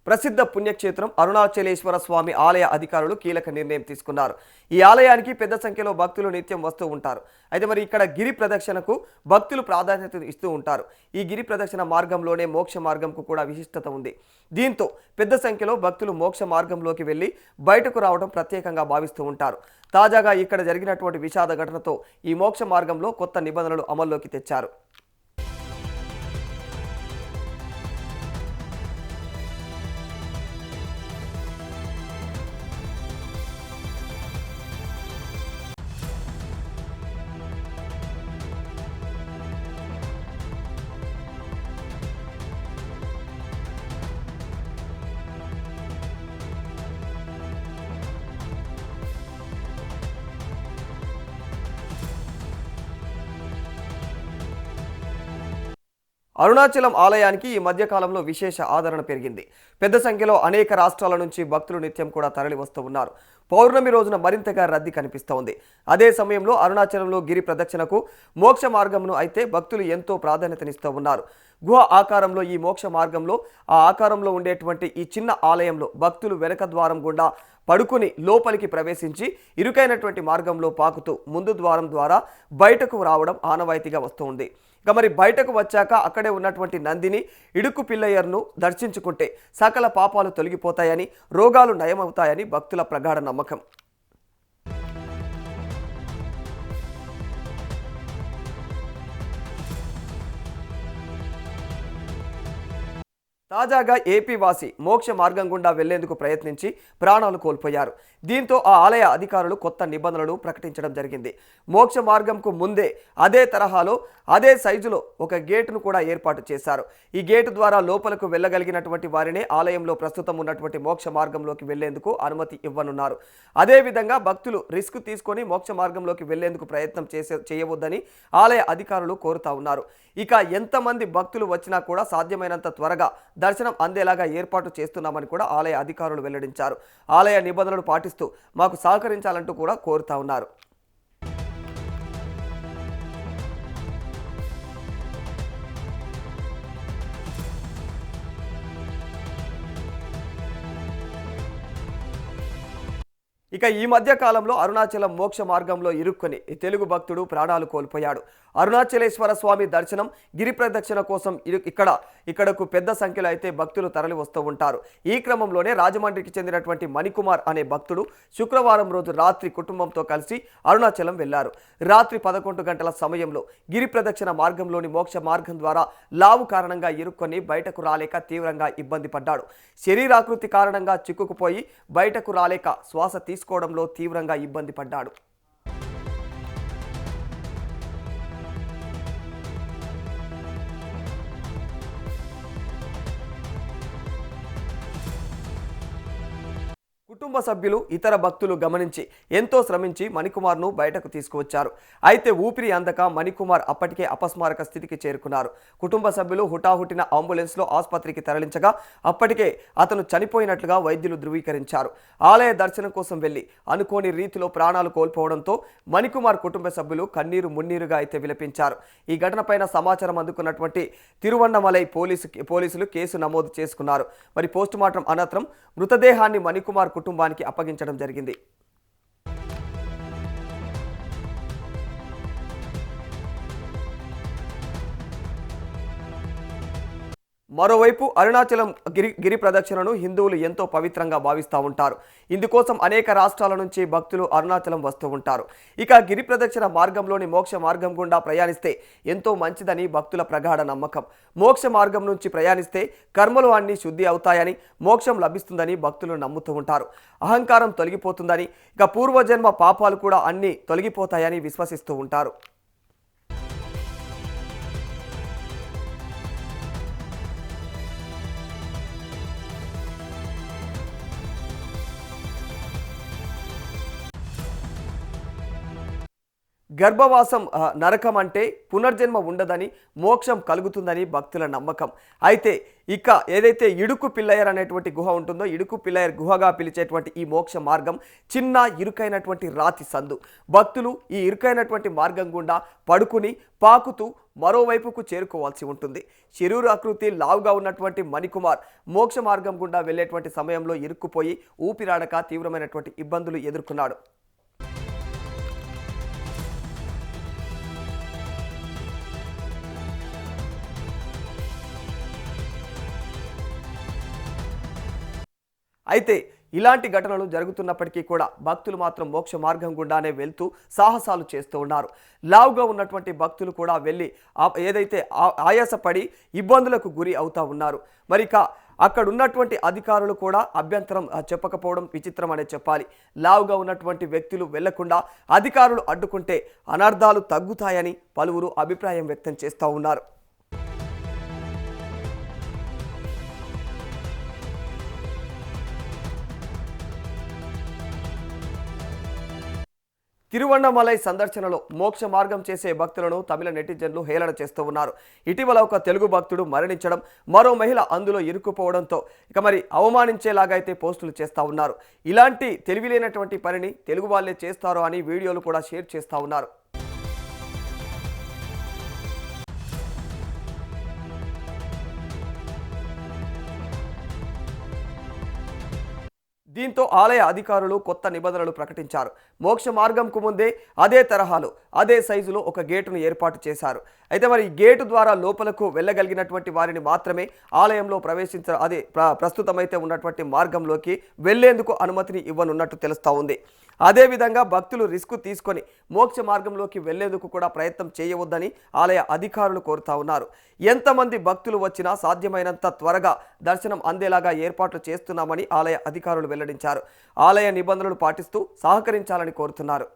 ప్రసిద్ధ పుణ్యక్షేత్రం అరుణాచలేశ్వర స్వామి ఆలయ అధికారులు కీలక నిర్ణయం తీసుకున్నారు. ఈ ఆలయానికి పెద్ద సంఖ్యలో భక్తులు నిత్యం వస్తూ ఉంటారు. అయితే మరి ఇక్కడ గిరి ప్రదక్షిణకు భక్తులు ప్రాధాన్యత ఇస్తూ ఉంటారు. ఈ గిరి ప్రదక్షిణ మార్గంలోనే మోక్ష మార్గంకు కూడా విశిష్టత ఉంది. దీంతో పెద్ద సంఖ్యలో భక్తులు మోక్ష మార్గంలోకి వెళ్లి బయటకు రావడం ప్రత్యేకంగా భావిస్తూ ఉంటారు. తాజాగా ఇక్కడ జరిగినటువంటి విషాద ఘటనతో ఈ మోక్ష మార్గంలో కొత్త నిబంధనలు అమల్లోకి తెచ్చారు. అరుణాచలం ఆలయానికి ఈ మధ్యకాలంలో విశేష ఆదరణ పెరిగింది. పెద్ద సంఖ్యలో అనేక రాష్ట్రాల నుంచి భక్తులు నిత్యం కూడా తరలి వస్తూ ఉన్నారు. పౌర్ణమి రోజున మరింతగా రద్దీ కనిపిస్తోంది. అదే సమయంలో అరుణాచలంలో గిరి ప్రదక్షిణకు మోక్ష మార్గంను అయితే భక్తులు ఎంతో ప్రాధాన్యతనిస్తూ ఉన్నారు. గుహ ఆకారంలో ఈ మోక్ష మార్గంలో ఆ ఆకారంలో ఉండేటువంటి ఈ చిన్న ఆలయంలో భక్తులు వెనక ద్వారం గుండా పడుకుని లోపలికి ప్రవేశించి ఇరుకైనటువంటి మార్గంలో పాకుతూ ముందు ద్వారం ద్వారా బయటకు రావడం ఆనవాయితీగా వస్తుంది. ఇక మరి బయటకు వచ్చాక అక్కడే ఉన్నటువంటి నందిని ఇడుకు పిల్లయ్యర్ను దర్శించుకుంటే సకల పాపాలు తొలగిపోతాయని, రోగాలు నయమవుతాయని భక్తుల ప్రగాఢ నమ్మకం. తాజాగా ఏపీ వాసి మోక్ష మార్గం గుండా వెళ్లేందుకు ప్రయత్నించి ప్రాణాలు కోల్పోయారు. దీంతో ఆ ఆలయ అధికారులు కొత్త నిబంధనలు ప్రకటించడం జరిగింది. మోక్ష మార్గంకు ముందే అదే తరహాలో అదే సైజులో ఒక గేటును కూడా ఏర్పాటు చేశారు. ఈ గేటు ద్వారా లోపలకు వెళ్ళగలిగినటువంటి వారినే ఆలయంలో ప్రస్తుతం ఉన్నటువంటి మోక్ష మార్గంలోకి వెళ్లేందుకు అనుమతి ఇవ్వనున్నారు. అదేవిధంగా భక్తులు రిస్క్ తీసుకొని మోక్ష మార్గంలోకి వెళ్లేందుకు ప్రయత్నం చేయవద్దని ఆలయ అధికారులు కోరుతా ఉన్నారు. ఇక ఎంతమంది భక్తులు వచ్చినా కూడా సాధ్యమైనంత త్వరగా దర్శనం అందేలాగా ఏర్పాటు చేస్తున్నామని కూడా ఆలయ అధికారులు వెల్లడించారు. ఆలయ నిబంధనలు పాటిస్తూ మాకు సహకరించాలంటూ కూడా కోరుతా ఉన్నారు. ఇక ఈ మధ్య కాలంలో అరుణాచలం మోక్ష మార్గంలో ఇరుక్కొని తెలుగు భక్తుడు ప్రాణాలు కోల్పోయాడు. అరుణాచలేశ్వర స్వామి దర్శనం, గిరి ప్రదక్షిణ కోసం ఇక్కడకు పెద్ద సంఖ్యలో అయితే భక్తులు తరలి వస్తూ ఉంటారు. ఈ క్రమంలోనే రాజమండ్రికి చెందినటువంటి మణికుమార్ అనే భక్తుడు శుక్రవారం రోజు రాత్రి కుటుంబంతో కలిసి అరుణాచలం వెళ్లారు. రాత్రి 11 గంటల సమయంలో గిరి ప్రదక్షిణ మార్గంలోని మోక్ష మార్గం ద్వారా లావు కారణంగా ఇరుక్కొని బయటకు రాలేక తీవ్రంగా ఇబ్బంది పడ్డాడు. శరీరాకృతి కారణంగా చిక్కుకుపోయి బయటకు రాలేక శ్వాస తీసుకోవడంలో తీవ్రంగా ఇబ్బంది పడ్డాడు. కుటుంబ సభ్యులు, ఇతర భక్తులు గమనించి ఎంతో శ్రమించి మణికుమార్ను బయటకు తీసుకువచ్చారు. అయితే ఊపిరి అందక మణికుమార్ అప్పటికే అపస్మారక స్థితికి చేరుకున్నారు. కుటుంబ సభ్యులు హుటాహుటిన అంబులెన్స్లో ఆసుపత్రికి తరలించగా అప్పటికే అతను చనిపోయినట్లుగా వైద్యులు ధృవీకరించారు. ఆలయ దర్శనం కోసం వెళ్లి అనుకోని రీతిలో ప్రాణాలు కోల్పోవడంతో మణికుమార్ కుటుంబ సభ్యులు కన్నీరు మున్నీరుగా అయితే విలపించారు. ఈ ఘటనపైన సమాచారం అందుకున్నటువంటి తిరువన్నమలై పోలీసులు కేసు నమోదు చేసుకున్నారు. మరి పోస్టుమార్టం అనంతరం మృతదేహాన్ని మణికుమార్ కుటుంబానికి అప్పగించడం జరిగింది. మరోవైపు అరుణాచలం గిరి ప్రదక్షిణను హిందువులు ఎంతో పవిత్రంగా భావిస్తూ ఉంటారు. ఇందుకోసం అనేక రాష్ట్రాల నుంచి భక్తులు అరుణాచలం వస్తూ ఉంటారు. ఇక గిరి ప్రదక్షిణ మార్గంలోని మోక్ష మార్గం గుండా ప్రయాణిస్తే ఎంతో మంచిదని భక్తుల ప్రగాఢ నమ్మకం. మోక్ష మార్గం నుంచి ప్రయాణిస్తే కర్మలు అన్నీ శుద్ధి అవుతాయని, మోక్షం లభిస్తుందని భక్తులు నమ్ముతూ ఉంటారు. అహంకారం తొలగిపోతుందని, ఇక పూర్వజన్మ పాపాలు కూడా అన్నీ తొలగిపోతాయని విశ్వసిస్తూ ఉంటారు. గర్భవాసం నరకం అంటే పునర్జన్మ ఉండదని, మోక్షం కలుగుతుందని భక్తుల నమ్మకం. అయితే ఇక ఏదైతే ఇడుకు పిల్లయర్ అనేటువంటి గుహ ఉంటుందో, ఇడుకు పిల్లయర్ గుహగా పిలిచేటువంటి ఈ మోక్ష మార్గం చిన్న ఇరుకైనటువంటి రాతి సందు. భక్తులు ఈ ఇరుకైనటువంటి మార్గం గుండా పడుకుని పాకుతూ మరోవైపుకు చేరుకోవాల్సి ఉంటుంది. శరీరాకృతి లావుగా ఉన్నటువంటి మణికుమార్ మోక్ష మార్గం గుండా వెళ్లేటువంటి సమయంలో ఇరుక్కుపోయి ఊపిరాడక తీవ్రమైనటువంటి ఇబ్బందులు ఎదుర్కొన్నాడు. అయితే ఇలాంటి ఘటనలు జరుగుతున్నప్పటికీ కూడా భక్తులు మాత్రం మోక్ష మార్గం గుండానే వెళ్తూ సాహసాలు చేస్తూ ఉన్నారు. లావుగా ఉన్నటువంటి భక్తులు కూడా వెళ్ళి ఏదైతే ఆయాసపడి ఇబ్బందులకు గురి అవుతా ఉన్నారు. మరిక అక్కడ ఉన్నటువంటి అధికారులు కూడా అభ్యంతరం చెప్పకపోవడం విచిత్రం అనే చెప్పాలి. లావుగా ఉన్నటువంటి వ్యక్తులు వెళ్లకుండా అధికారులు అడ్డుకుంటే అనర్థాలు తగ్గుతాయని పలువురు అభిప్రాయం వ్యక్తం చేస్తూ ఉన్నారు. తిరువణ్ణమలై సందర్శనలో మోక్ష మార్గం చేసే భక్తులను తమిళ నెటిజన్లు హేళన చేస్తూ ఉన్నారు. ఇటీవల ఒక తెలుగు భక్తుడు మరణించడం, మరో మహిళ అందులో ఇరుక్కుపోవడంతో మరి అవమానించేలాగా అయితే పోస్టులు చేస్తూ ఉన్నారు. ఇలాంటి తెలివిలేనటువంటి పనిని తెలుగు వాళ్ళే చేస్తారో అని వీడియోలు కూడా షేర్ చేస్తూ ఉన్నారు. దీంతో ఆలయ అధికారులు కొత్త నిబంధనలు ప్రకటించారు. మోక్ష మార్గంకు ముందే అదే తరహాలో అదే సైజులో ఒక గేటును ఏర్పాటు చేశారు. అయితే మరి ఈ గేటు ద్వారా లోపలకు వెళ్ళగలిగినటువంటి వారిని మాత్రమే ఆలయంలో ప్రస్తుతమైతే ఉన్నటువంటి మార్గంలోకి వెళ్లేందుకు అనుమతిని ఇవ్వనున్నట్టు తెలుస్తూ ఉంది. అదేవిధంగా భక్తులు రిస్క్ తీసుకొని మోక్ష మార్గంలోకి వెళ్లేందుకు కూడా ప్రయత్నం చేయవద్దని ఆలయ అధికారులు కోరుతా ఉన్నారు. ఎంతమంది భక్తులు వచ్చినా సాధ్యమైనంత త్వరగా దర్శనం అందేలాగా ఏర్పాట్లు చేస్తున్నామని ఆలయ అధికారులు వెల్లడించారు. ఆలయ నిబంధనలు పాటిస్తూ సహకరించాలని కోరుతున్నారు.